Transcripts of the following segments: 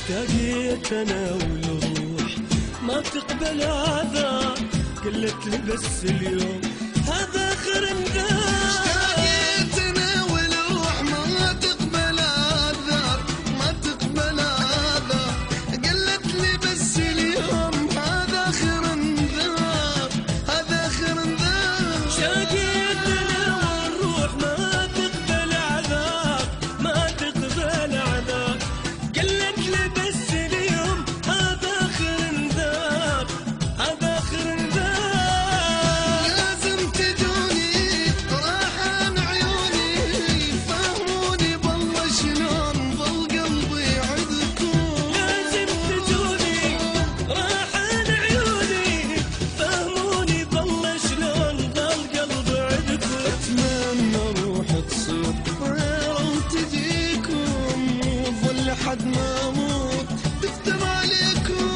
اشتاقيت انا والروح ما تقبل عذاب، قلت لي بس اليوم هذا اخر انذار. اشتاقيت انا والروح ما تقبل عذاب، ما تقبل عذاب، قلت لي بس اليوم هذا اخر انذار، هذا اخر انذار. اشتاقيت انا والروح ما تقبل عذاب، ما تقبل عذاب، قلت لي بس اليوم هذا اخر انذار، هذا اخر انذار. لازم تجوني راح عن عيوني، فهموني بالله شلون ظل قلبي عندكم. لازم تجوني راح عن عيوني، فهموني بالله شلون ظل قلبي عندكم. اتمنى روح تصير غير تجيكم، وظل لحد ما اموت تختم عليكم.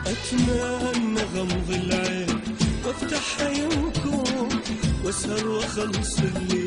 اتمنى غمض العين وافتح عيونكم واسهر واخلص الليل